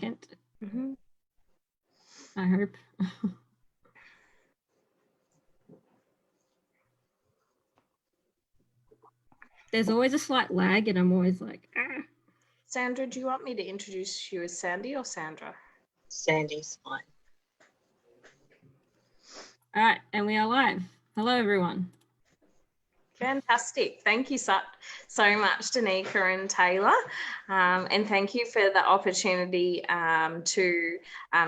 second. Mm-hmm. I hope. There's always a slight lag and I'm always like, ah. Sandra, do you want me to introduce you as Sandy or Sandra? Sandy's fine. All right, and we are live. Hello, everyone. Fantastic. Thank you so much, Danica and Taylor. And thank you for the opportunity to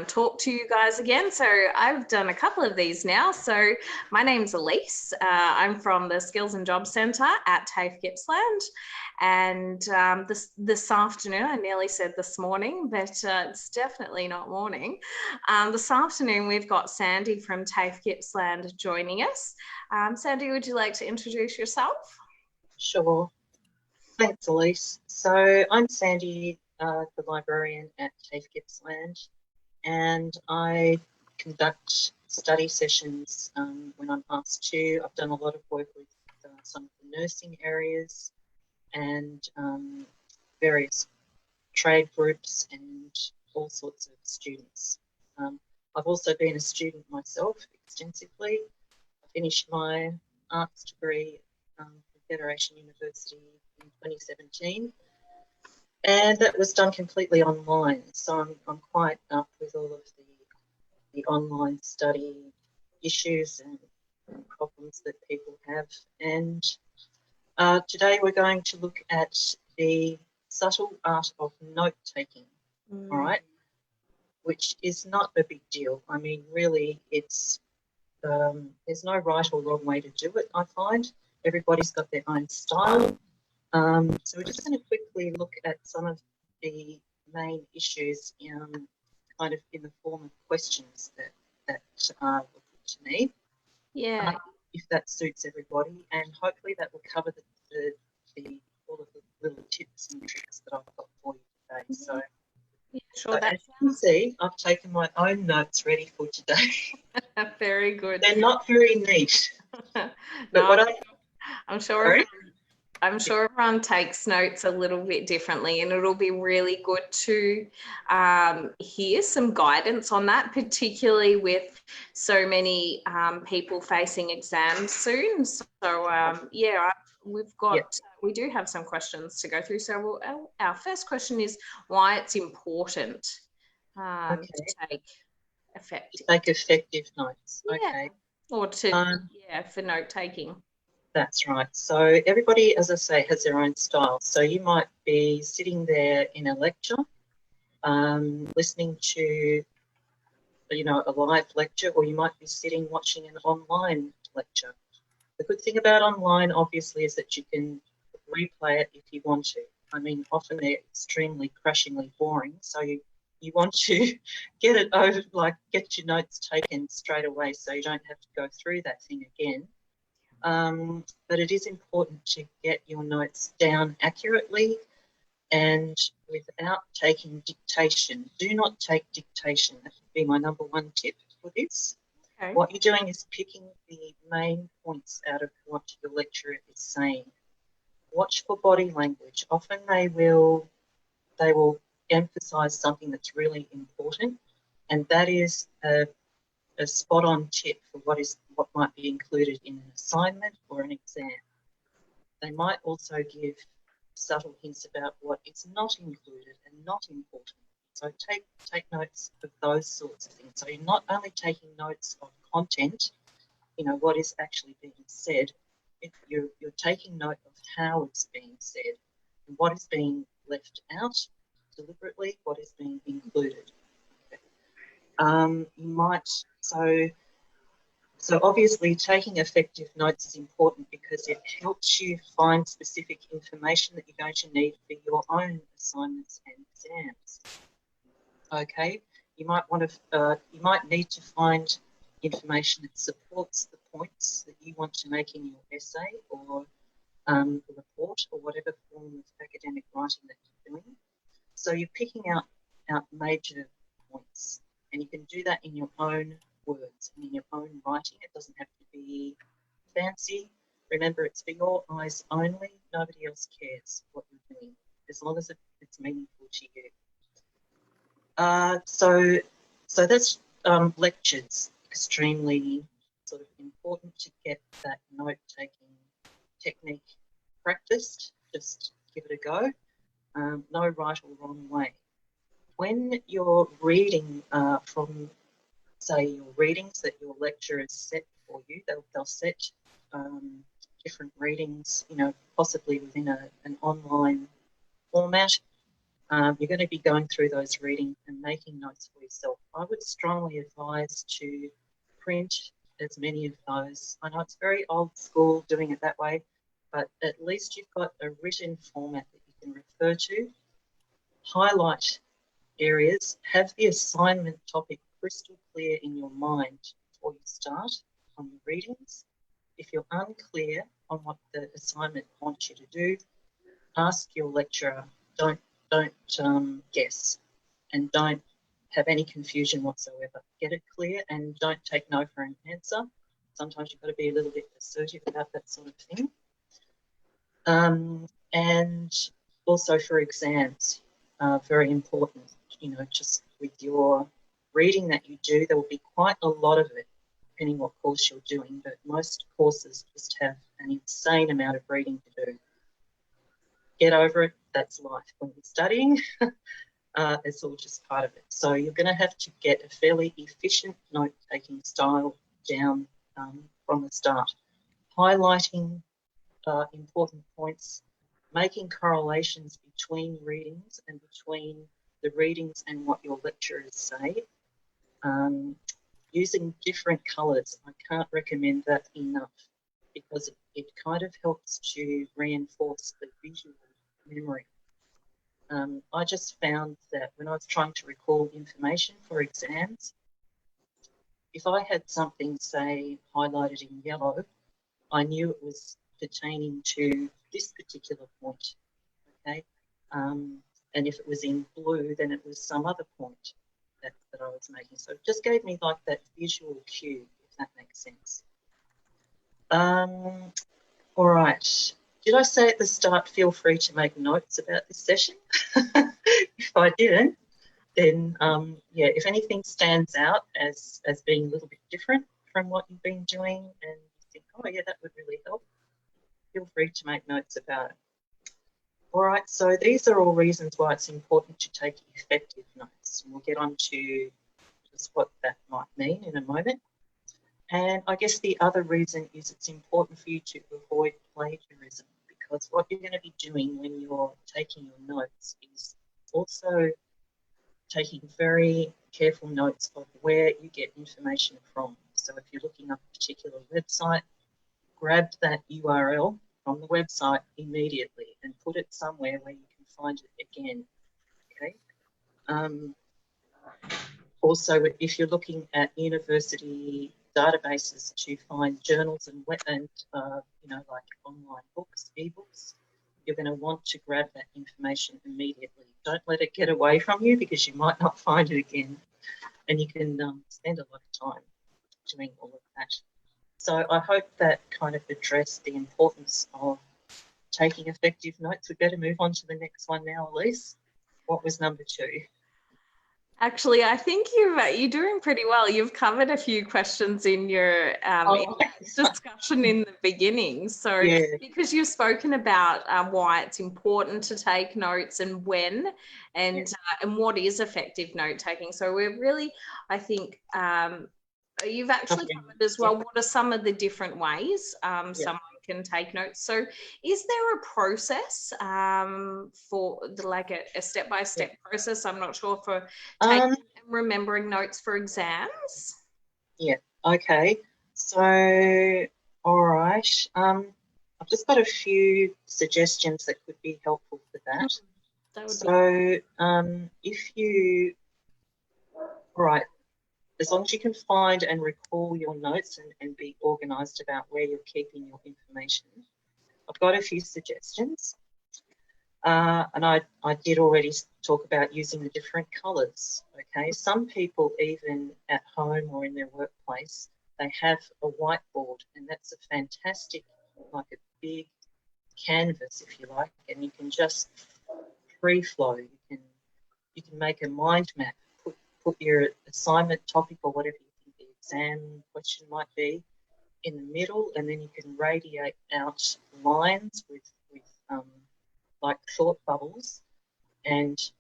talk to you guys again. So I've done a couple of these now. So my name's Elise. I'm from the Skills and Jobs Centre at TAFE Gippsland. And this afternoon, I nearly said this morning, but it's definitely not morning. This afternoon, we've got Sandy from TAFE Gippsland joining us. Sandy, would you like to introduce yourself? Sure. Thanks, Elise. So I'm Sandy, the librarian at TAFE Gippsland, and I conduct study sessions when I'm asked to. I've done a lot of work with some of the nursing areas and various trade groups and all sorts of students. I've also been a student myself extensively. I finished my arts degree from Federation University in 2017, and that was done completely online. So I'm quite up with all of the online study issues and problems that people have. And today we're going to look at the subtle art of note-taking, all right, which is not a big deal. I mean, really, it's there's no right or wrong way to do it, I find. Everybody's got their own style. So we're just going to quickly look at some of the main issues kind of in the form of questions that were put to me. Yeah. If that suits everybody, and hopefully that will cover all of the little tips and tricks that I've got for you today. So, yeah, sure. so as you can see, I've taken my own notes ready for today. Very good. They're not very neat. No, I'm sure everyone takes notes a little bit differently, and it'll be really good to hear some guidance on that, particularly with so many people facing exams soon. So yeah, we do have some questions to go through. So our first question is why it's important to take effective notes. Yeah. Okay. Or for note taking. That's right. So everybody, as I say, has their own style. So you might be sitting there in a lecture, listening to, a live lecture, or you might be sitting watching an online lecture. The good thing about online, obviously, is that you can replay it if you want to. I mean, often they're extremely crashingly boring, so you want to get it over, get your notes taken straight away so you don't have to go through that thing again. But it is important to get your notes down accurately and without taking dictation. Do not take dictation. That would be my number one tip for this. Okay. What you're doing is picking the main points out of what the lecturer is saying. Watch for body language. Often they will emphasise something that's really important, and that is a spot-on tip for what might be included in an assignment or an exam. They might also give subtle hints about what is not included and not important. So take notes of those sorts of things. So you're not only taking notes of content, what is actually being said, you're taking note of how it's being said and what is being left out deliberately, what is being included. So obviously taking effective notes is important because it helps you find specific information that you're going to need for your own assignments and exams. Okay, you might need to find information that supports the points that you want to make in your essay or the report or whatever form of academic writing that you're doing. So you're picking out major points, and you can do that in your own words and in your own writing. It doesn't have to be fancy. Remember, it's for your eyes only. Nobody else cares what you're doing, as long as it's meaningful to you. So that's lectures. Extremely sort of important to get that note-taking technique practiced. Just give it a go. No right or wrong way. When you're reading from, say, your readings that your lecturers set for you, they'll set different readings, you know, possibly within an online format. You're going to be going through those readings and making notes for yourself. I would strongly advise to print as many of those. I know it's very old school doing it that way, but at least you've got a written format that you can refer to. Highlight areas, have the assignment topic crystal clear in your mind before you start on your readings. If you're unclear on what the assignment wants you to do, ask your lecturer. Don't guess, and don't have any confusion whatsoever. Get it clear and don't take no for an answer. Sometimes you've got to be a little bit assertive about that sort of thing. And also for exams, very important, you know, just with your reading that you do, there will be quite a lot of it, depending what course you're doing, but most courses just have an insane amount of reading to do. Get over it, that's life. When you're studying, it's all just part of it. So you're going to have to get a fairly efficient note-taking style down from the start. Highlighting important points, making correlations between readings and between the readings and what your lecturers say. Using different colours, I can't recommend that enough because it kind of helps to reinforce the visual memory. I just found that when I was trying to recall information for exams, if I had something, say, highlighted in yellow, I knew it was pertaining to this particular point, okay? And if it was in blue, then it was some other point that I was making. So it just gave me like that visual cue, if that makes sense. All right. Did I say at the start, feel free to make notes about this session? If I didn't, then yeah, if anything stands out as being a little bit different from what you've been doing and you think, oh yeah, that would really help, feel free to make notes about it. All right, so these are all reasons why it's important to take effective notes. And we'll get on to just what that might mean in a moment. And I guess the other reason is it's important for you to avoid plagiarism, because what you're going to be doing when you're taking your notes is also taking very careful notes of where you get information from. So if you're looking up a particular website, grab that URL from the website immediately and put it somewhere where you can find it again, okay? Also, if you're looking at university databases to find journals and you know, like online books, ebooks, you're going to want to grab that information immediately. Don't let it get away from you because you might not find it again, and you can spend a lot of time doing all of that. So I hope that kind of addressed the importance of taking effective notes. We better move on to the next one now, Elise. What was number 2? Actually, I think you're doing pretty well. You've covered a few questions in your discussion in the beginning. So, yeah. Because you've spoken about why it's important to take notes and when, and what is effective note taking. So we're really, I think, you've actually covered as well. What are some of the different ways someone can take notes? So is there a process for like a step-by-step process? I'm not sure, for taking and remembering notes for exams. Yeah, okay. So, all right. I've just got a few suggestions that could be helpful for that. If you, all right, as long as you can find and recall your notes and be organised about where you're keeping your information, I've got a few suggestions. And I did already talk about using the different colours, okay? Some people, even at home or in their workplace, they have a whiteboard, and that's a fantastic, like a big canvas, if you like, and you can just free flow. You can make a mind map put your assignment topic or whatever you think the exam question might be in the middle, and then you can radiate out lines with like thought bubbles, and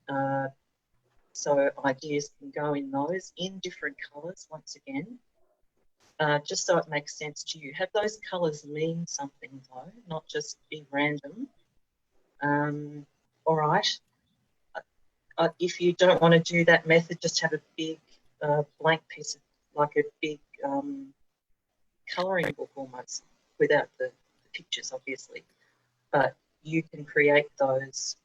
so ideas can go in those in different colours once again, just so it makes sense to you. Have those colours mean something though, not just be random. All right. If you don't want to do that method, just have a big blank piece of, like a big colouring book almost, without the pictures obviously, but you can create those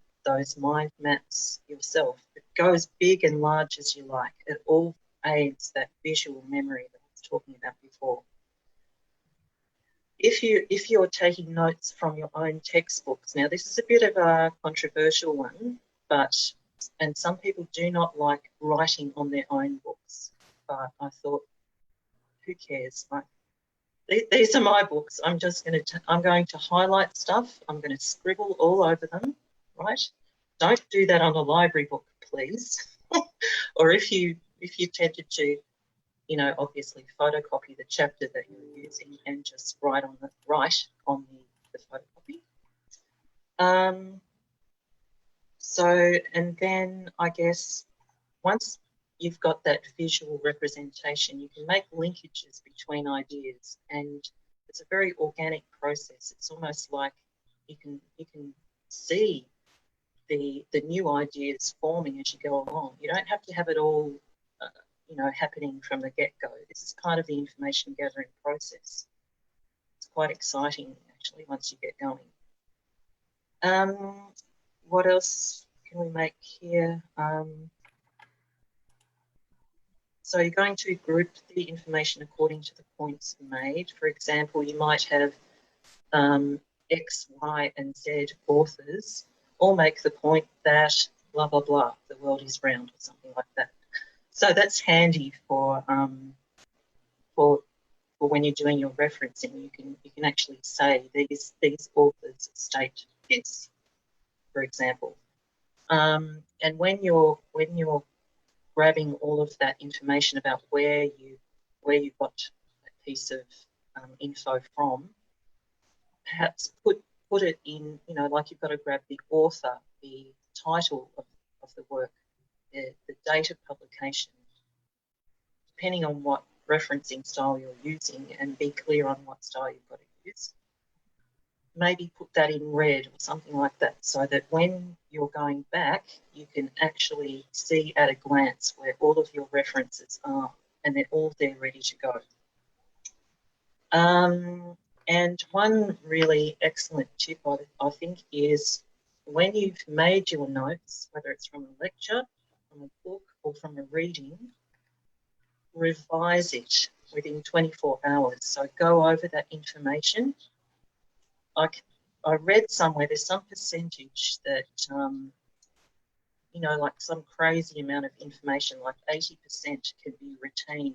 mind maps yourself. It go as big and large as you like. It all aids that visual memory that I was talking about before. If you're taking notes from your own textbooks, now this is a bit of a controversial one, and some people do not like writing on their own books, but I thought, who cares? Like, these are my books. I'm going to highlight stuff. I'm going to scribble all over them, right? Don't do that on a library book, please. Or if you tempted to, you know, obviously photocopy the chapter that you're using and just write on the photocopy. So, and then I guess once you've got that visual representation, you can make linkages between ideas, and it's a very organic process. It's almost like you can see the new ideas forming as you go along. You don't have to have it all you know, happening from the get-go. This is kind of the information gathering process. It's quite exciting actually once you get going. What else can we make here? So you're going to group the information according to the points made. For example, you might have X, Y, and Z authors all make the point that blah, blah, blah, the world is round or something like that. So that's handy for when you're doing your referencing. You can actually say these authors state this, for example. And when you're grabbing all of that information about where you got that piece of info from, perhaps put it in, you know, like you've got to grab the author, the title of the work, the date of publication, depending on what referencing style you're using, and be clear on what style you've got to use. Maybe put that in red or something like that, so that when you're going back, you can actually see at a glance where all of your references are, and they're all there ready to go. And one really excellent tip, I think, is when you've made your notes, whether it's from a lecture, from a book, or from a reading, revise it within 24 hours. So go over that information. I read somewhere there's some percentage that, you know, like some crazy amount of information, like 80% can be retained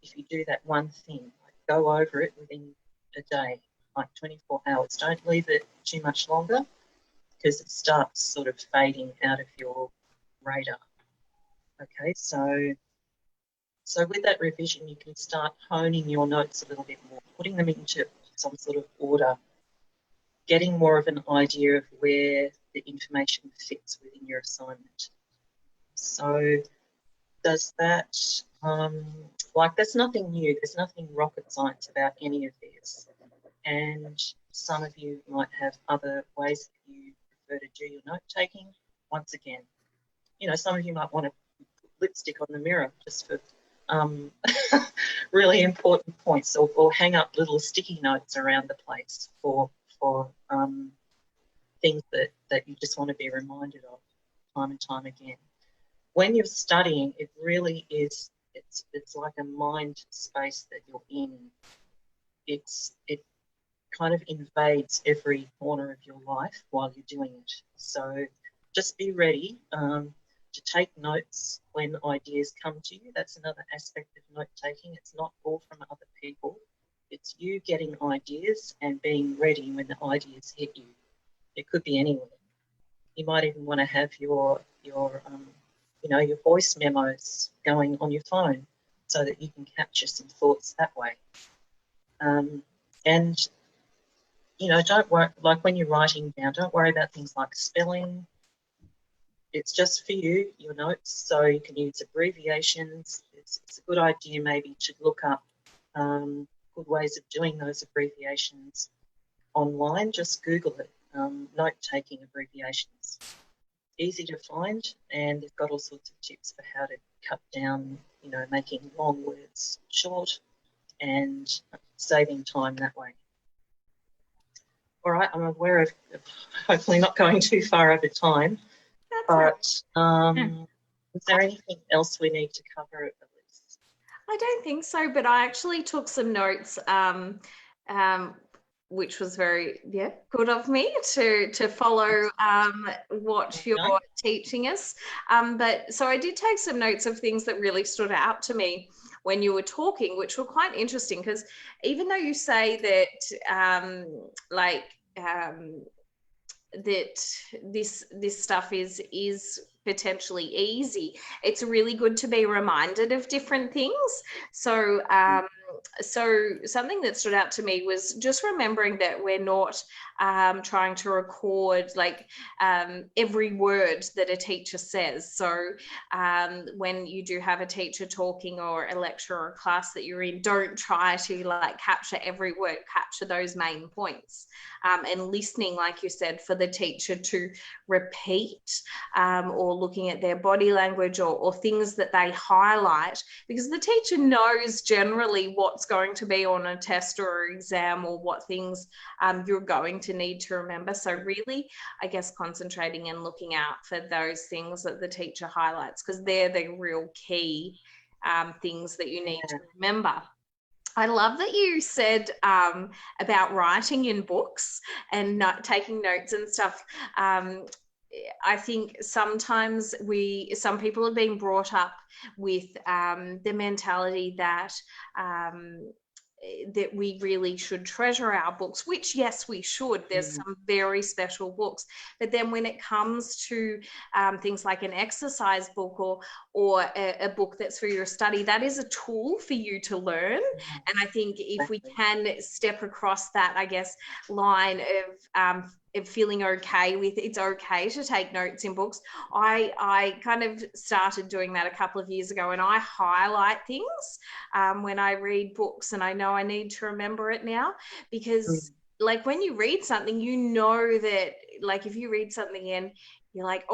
if you do that one thing. Like go over it within a day, like 24 hours. Don't leave it too much longer, because it starts sort of fading out of your radar. Okay, so with that revision, you can start honing your notes a little bit more, putting them into some sort of order, getting more of an idea of where the information fits within your assignment. So does that, like, that's nothing new. There's nothing rocket science about any of this. And some of you might have other ways that you prefer to do your note taking. Once again, you know, some of you might want to put lipstick on the mirror just for really important points, or hang up little sticky notes around the place for things that you just want to be reminded of time and time again. When you're studying, it really is, it's like a mind space that you're in. It kind of invades every corner of your life while you're doing it. So just be ready to take notes when ideas come to you. That's another aspect of note taking. It's not all from other people. It's you getting ideas and being ready when the ideas hit you. It could be anywhere. You might even want to have your your voice memos going on your phone so that you can capture some thoughts that way. And, don't worry, like when you're writing down, don't worry about things like spelling. It's just for you, your notes, so you can use abbreviations. It's a good idea maybe to look up good ways of doing those abbreviations online. Just Google it, note-taking abbreviations. Easy to find, and they've got all sorts of tips for how to cut down, making long words short and saving time that way. All right, I'm aware of hopefully not going too far over time, but is there anything else we need to cover, Elise? I don't think so, but I actually took some notes, which was very good of me to follow what you're teaching us. But so I did take some notes of things that really stood out to me when you were talking, which were quite interesting, because even though you say that that this stuff is potentially easy, it's really good to be reminded of different things. So so something that stood out to me was just remembering that we're not trying to record every word that a teacher says. So when you do have a teacher talking, or a lecture or a class that you're in, don't try to capture every word, capture those main points. And listening, like you said, for the teacher to repeat, or looking at their body language, or things that they highlight, because the teacher knows generally what's going to be on a test or exam, or what things you're going to need to remember. So really, I guess, concentrating and looking out for those things that the teacher highlights, because they're the real key things that you need to remember. I love that you said about writing in books and taking notes and stuff. I think sometimes some people have been brought up with the mentality that that we really should treasure our books, which, yes, we should. There's some very special books. But then when it comes to things like an exercise book, or a book that's for your study, that is a tool for you to learn. And I think if we can step across that, I guess, line of feeling okay with it's okay to take notes in books. I kind of started doing that a couple of years ago, and I highlight things when I read books, and I know I need to remember it now, because when you read something, that if you read something and you're like,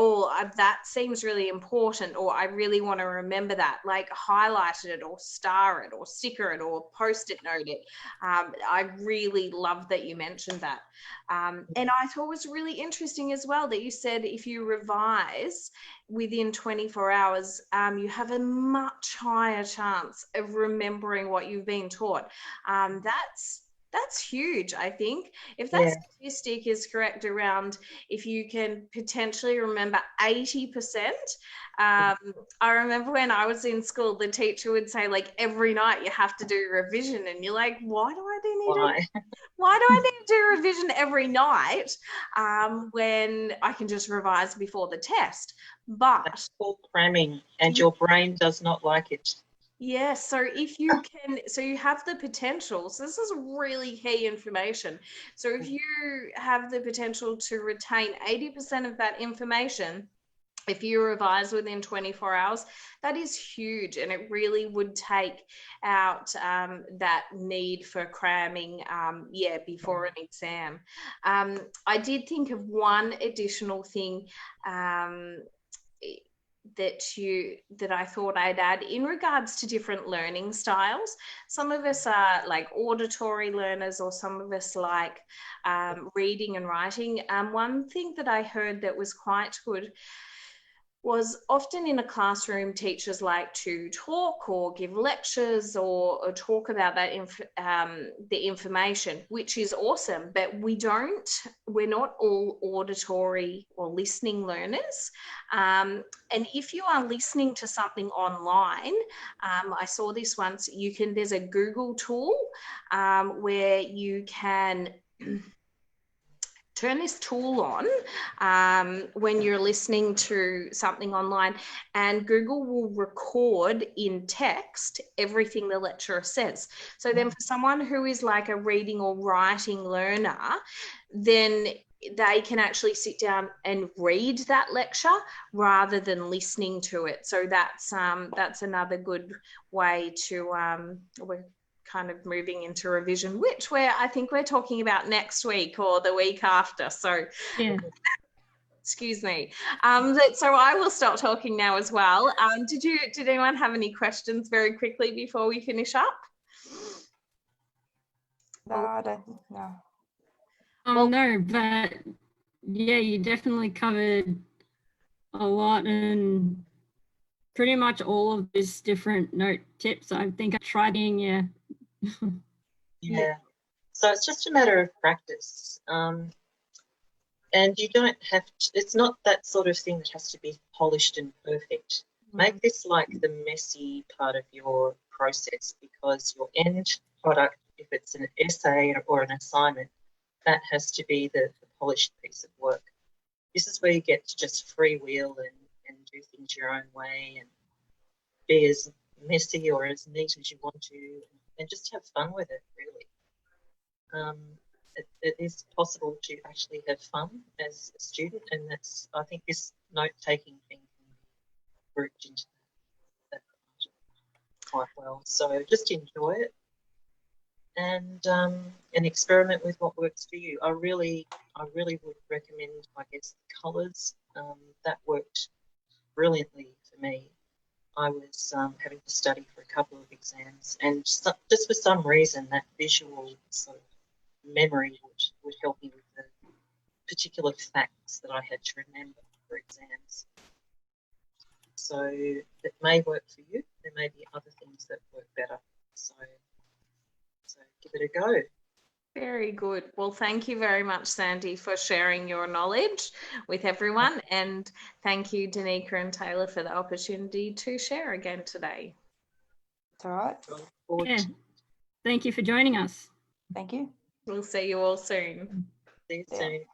that seems really important, or I really want to remember that, highlight it, or star it, or sticker it, or post-it note it. I really love that you mentioned that. And I thought it was really interesting as well that you said if you revise within 24 hours, you have a much higher chance of remembering what you've been taught. That's huge, I think. If that statistic is correct, around if you can potentially remember 80%. I remember when I was in school, the teacher would say, every night you have to do revision, and you're like, why do I need to do revision every night when I can just revise before the test? But that's called cramming, and your brain does not like it. Yes, so if you can, so you have the potential, so this is really key information. So if you have the potential to retain 80% of that information, if you revise within 24 hours, that is huge, and it really would take out that need for cramming, before an exam. I did think of one additional thing that I thought I'd add in regards to different learning styles. Some of us are auditory learners, or some of us reading and writing. One thing that I heard that was quite good was often in a classroom, teachers like to talk or give lectures or talk about that the information, which is awesome, but we're not all auditory or listening learners. And if you are listening to something online, I saw this once, there's a Google tool where you can turn this tool on when you're listening to something online, and Google will record in text everything the lecturer says. So then for someone who is like a reading or writing learner, then they can actually sit down and read that lecture rather than listening to it. So that's another good way to, we're kind of moving into revision, which I think we're talking about next week or the week after. So Yeah. excuse me. So I will stop talking now as well. Did anyone have any questions very quickly before we finish up? No, I don't think, no. Well, No, but yeah, you definitely covered a lot, and pretty much all of these different note tips. I think I tried in, yeah. Yeah. So it's just a matter of practice. And you don't have to, it's not that sort of thing that has to be polished and perfect. Make this like the messy part of your process, because your end product, if it's an essay or an assignment, that has to be the polished piece of work. This is where you get to just freewheel and do things your own way and be as messy or as neat as you want to, and just have fun with it, really. It is possible to actually have fun as a student, and that's, I think this note-taking thing can be grouped into that quite well. So just enjoy it and experiment with what works for you. I really would recommend, I guess, the colours. That worked brilliantly for me. I was having to study for a couple of exams, and just for some reason that visual sort of memory would help me with the particular facts that I had to remember for exams. So it may work for you. There may be other things that work better. So give it a go. Very good. Well, thank you very much, Sandy, for sharing your knowledge with everyone. And thank you, Danica and Taylor, for the opportunity to share again today. It's all right. Yeah. Thank you for joining us. Thank you. We'll see you all soon. See you Yeah. soon.